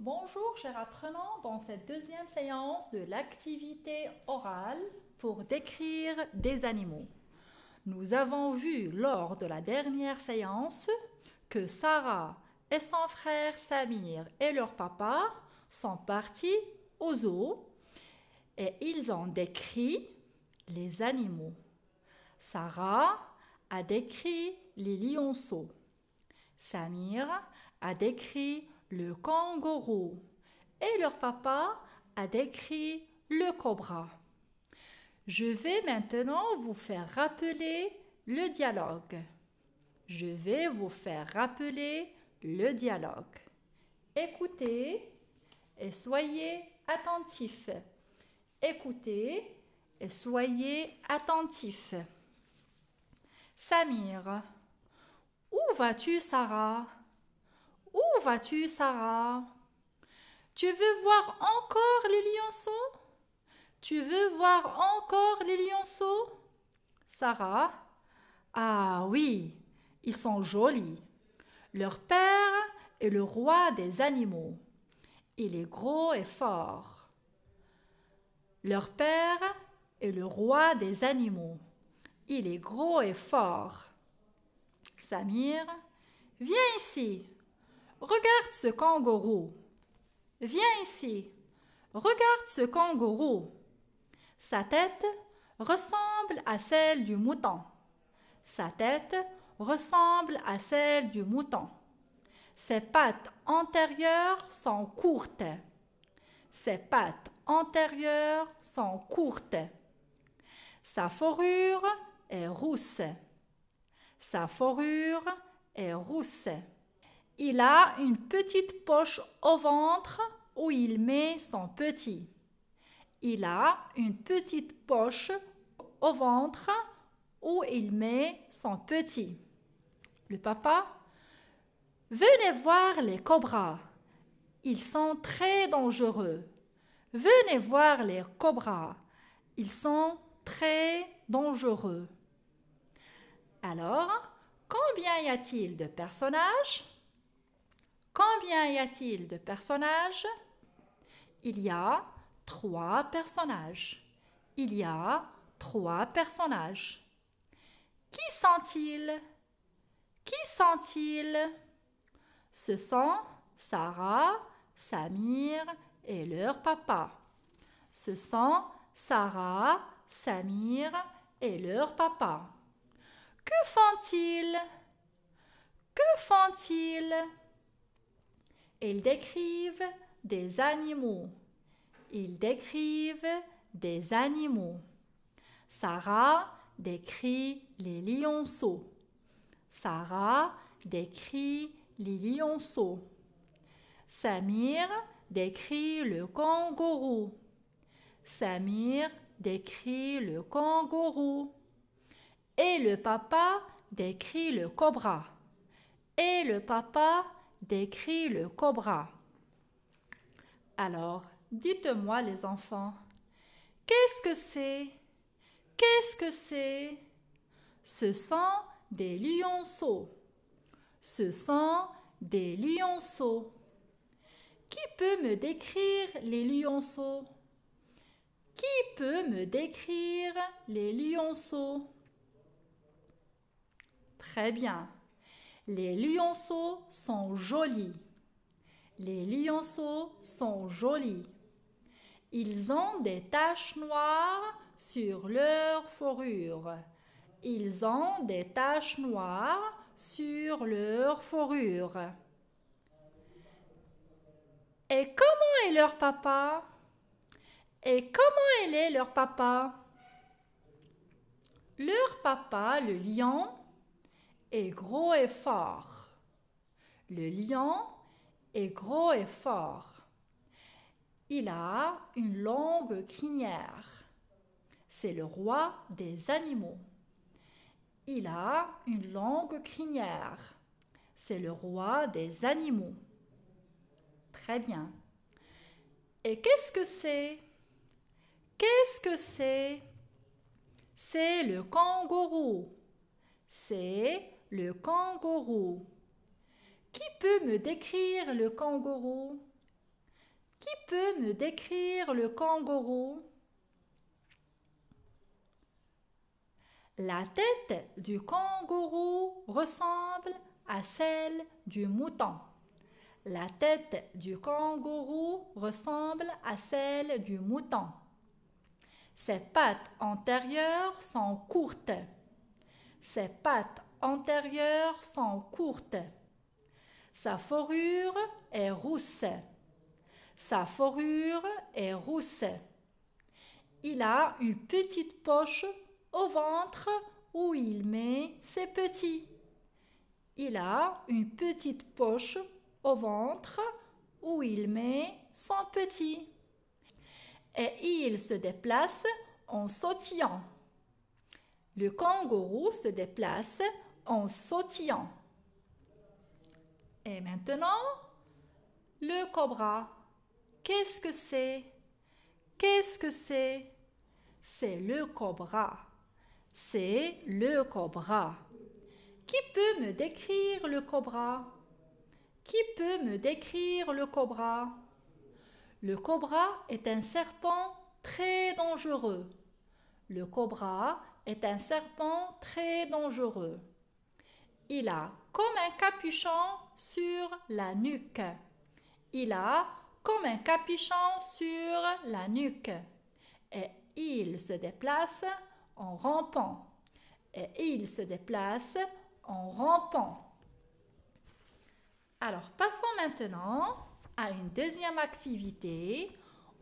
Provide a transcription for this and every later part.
Bonjour chers apprenants, dans cette deuxième séance de l'activité orale pour décrire des animaux. Nous avons vu lors de la dernière séance que Sarah et son frère Samir et leur papa sont partis au zoo et ils ont décrit les animaux. Sarah a décrit les lionceaux. Samir a décrit le kangourou et leur papa a décrit le cobra. Je vais maintenant vous faire rappeler le dialogue. Je vais vous faire rappeler le dialogue. Écoutez et soyez attentifs. Écoutez et soyez attentifs. Samir. Où vas-tu, Sarah? Où vas-tu, Sarah? Tu veux voir encore les lionceaux? Tu veux voir encore les lionceaux? Sarah. Ah oui, ils sont jolis. Leur père est le roi des animaux. Il est gros et fort. Leur père est le roi des animaux. Il est gros et fort. Samir. Viens ici. Regarde ce kangourou. Viens ici. Regarde ce kangourou. Sa tête ressemble à celle du mouton. Sa tête ressemble à celle du mouton. Ses pattes antérieures sont courtes. Ses pattes antérieures sont courtes. Sa fourrure est rousse. Sa fourrure est rousse. Il a une petite poche au ventre où il met son petit. Il a une petite poche au ventre où il met son petit. Le papa. Venez voir les cobras. Ils sont très dangereux. Venez voir les cobras. Ils sont très dangereux. Alors, combien y a-t-il de personnages? Combien y a-t-il de personnages? Il y a 3 personnages. Il y a 3 personnages. Qui sont-ils? Qui sont-ils? Ce sont Sarah, Samir et leur papa. Ce sont Sarah, Samir et leur papa. Que font-ils? Que font-ils? Ils décrivent des animaux. Ils décrivent des animaux. Sarah décrit les lionceaux. Sarah décrit les lionceaux. Samir décrit le kangourou. Samir décrit le kangourou. Et le papa décrit le cobra. Et le papa décrit le cobra. Alors, dites-moi les enfants, qu'est-ce que c'est? Qu'est-ce que c'est? Ce sont des lionceaux. Ce sont des lionceaux. Qui peut me décrire les lionceaux? Qui peut me décrire les lionceaux? Très bien. Les lionceaux sont jolis. Les lionceaux sont jolis. Ils ont des taches noires sur leur fourrure. Ils ont des taches noires sur leur fourrure. Et comment est leur papa? Et comment est leur papa? Leur papa, le lion, est gros et fort. Le lion est gros et fort. Il a une longue crinière. C'est le roi des animaux. Il a une longue crinière. C'est le roi des animaux. Très bien. Et qu'est-ce que c'est? Qu'est-ce que c'est? C'est le kangourou. C'est le kangourou. Qui peut me décrire le kangourou? Qui peut me décrire le kangourou? La tête du kangourou ressemble à celle du mouton. La tête du kangourou ressemble à celle du mouton. Ses pattes antérieures sont courtes. Ses pattes antérieures sont courtes. Sa fourrure est rousse. Sa fourrure est rousse. Il a une petite poche au ventre où il met ses petits. Il a une petite poche au ventre où il met son petit. Et il se déplace en sautillant. Le kangourou se déplace en sautillant. Et maintenant, le cobra. Qu'est-ce que c'est? Qu'est-ce que c'est? C'est le cobra. C'est le cobra. Qui peut me décrire le cobra? Qui peut me décrire le cobra? Le cobra est un serpent très dangereux. Le cobra est un serpent très dangereux. Il a comme un capuchon sur la nuque. Il a comme un capuchon sur la nuque. Et il se déplace en rampant. Et il se déplace en rampant. Alors, passons maintenant à une deuxième activité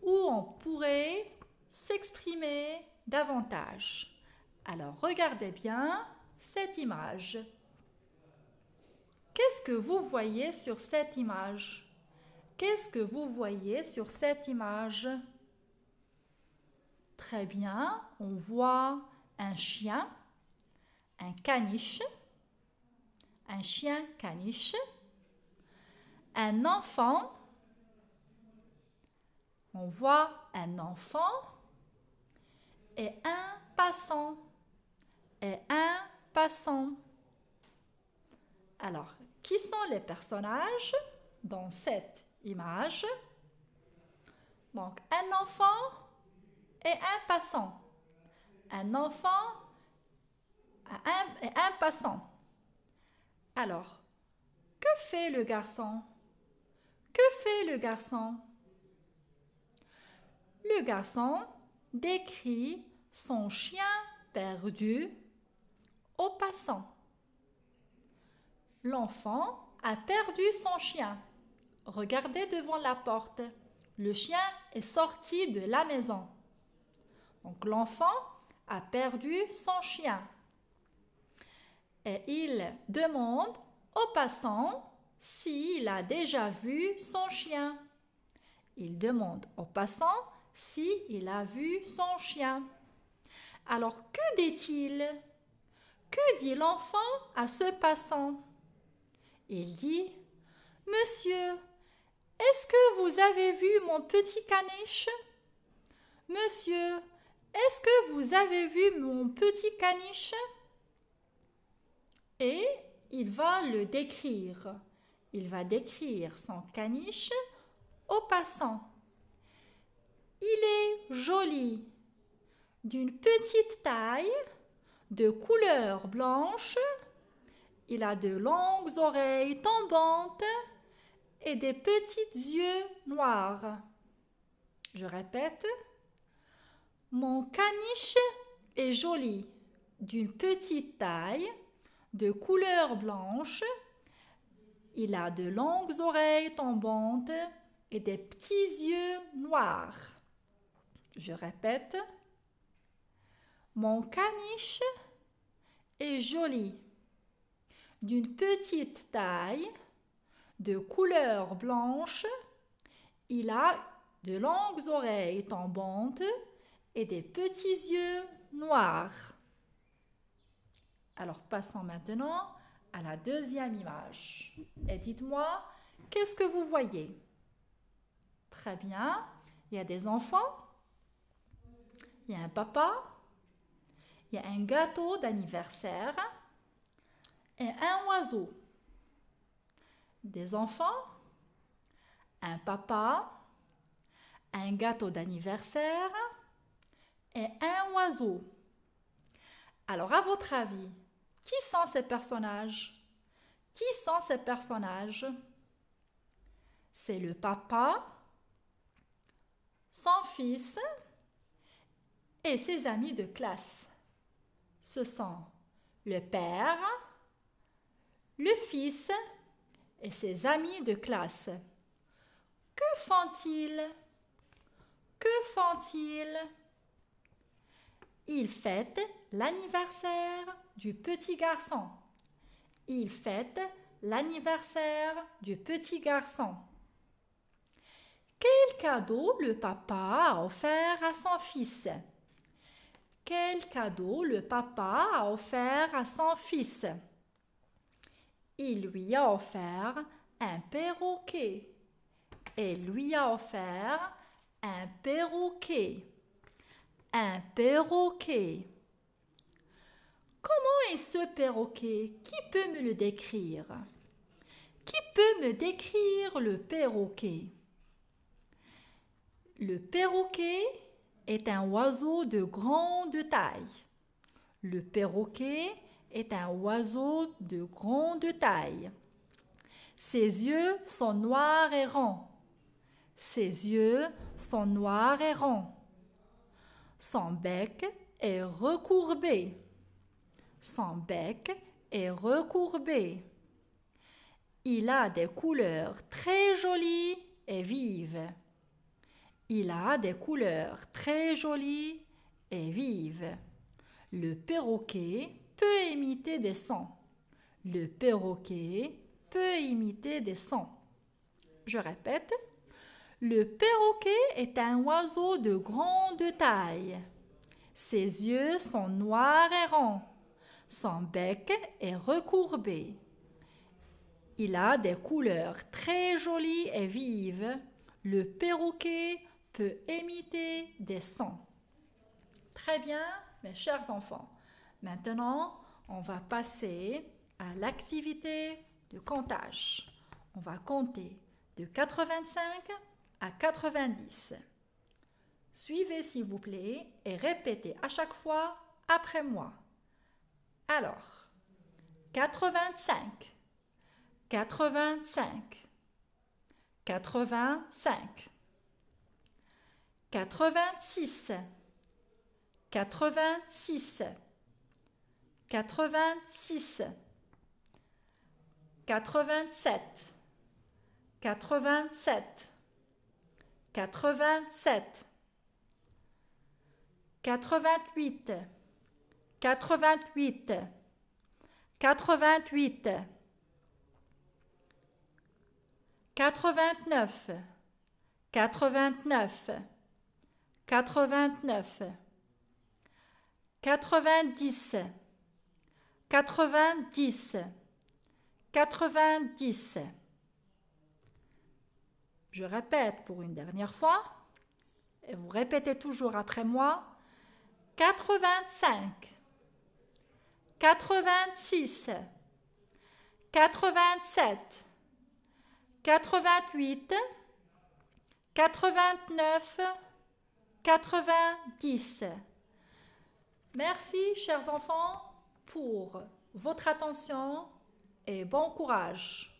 où on pourrait s'exprimer davantage. Alors, regardez bien cette image. Qu'est-ce que vous voyez sur cette image? Qu'est-ce que vous voyez sur cette image? Très bien, on voit un chien, un caniche, un chien caniche, un enfant, on voit un enfant et un passant, et un passant. Alors, qui sont les personnages dans cette image? Donc, un enfant et un passant. Un enfant et un passant. Alors, que fait le garçon? Que fait le garçon? Le garçon décrit son chien perdu au passant. L'enfant a perdu son chien. Regardez devant la porte. Le chien est sorti de la maison. Donc l'enfant a perdu son chien. Et il demande au passant s'il a déjà vu son chien. Il demande au passant s'il a vu son chien. Alors, que dit-il? Que dit l'enfant à ce passant? Il dit: « Monsieur, est-ce que vous avez vu mon petit caniche? Monsieur, est-ce que vous avez vu mon petit caniche? » Et il va le décrire. Il va décrire son caniche au passant. Il est joli, d'une petite taille, de couleur blanche. Il a de longues oreilles tombantes et des petits yeux noirs. Je répète. Mon caniche est joli, d'une petite taille, de couleur blanche. Il a de longues oreilles tombantes et des petits yeux noirs. Je répète. Mon caniche est joli, d'une petite taille, de couleur blanche. Il a de longues oreilles tombantes et des petits yeux noirs. Alors passons maintenant à la deuxième image. Et dites-moi, qu'est-ce que vous voyez? Très bien, il y a des enfants, il y a un papa, il y a un gâteau d'anniversaire et un oiseau. Des enfants, un papa, un gâteau d'anniversaire et un oiseau. Alors, à votre avis, qui sont ces personnages? Qui sont ces personnages? C'est le papa, son fils et ses amis de classe. Ce sont le père, le fils et ses amis de classe. Que font-ils? Que font-ils? Ils fêtent l'anniversaire du petit garçon. Ils fêtent l'anniversaire du petit garçon. Quel cadeau le papa a offert à son fils? Quel cadeau le papa a offert à son fils? Il lui a offert un perroquet. Il lui a offert un perroquet. Un perroquet. Comment est ce perroquet? Qui peut me le décrire? Qui peut me décrire le perroquet? Le perroquet est un oiseau de grande taille. Le perroquet est un oiseau de grande taille. Ses yeux sont noirs et ronds. Ses yeux sont noirs et ronds. Son bec est recourbé. Son bec est recourbé. Il a des couleurs très jolies et vives. Il a des couleurs très jolies et vives. Le perroquet peut imiter des sons. Le perroquet peut imiter des sons. Je répète. Le perroquet est un oiseau de grande taille. Ses yeux sont noirs et ronds. Son bec est recourbé. Il a des couleurs très jolies et vives. Le perroquet peut imiter des sons. Très bien, mes chers enfants. Maintenant, on va passer à l'activité de comptage. On va compter de 85 à 90. Suivez s'il vous plaît et répétez à chaque fois après moi. Alors, 85, 85, 85, 86, 86, 86, 87, 87, 87, 88, 88, 88, 89, 89, 89, 90, 90, 90. Je répète pour une dernière fois, et vous répétez toujours après moi, 85, 86, 87, 88, 89, 90. Merci, chers enfants, pour votre attention et bon courage.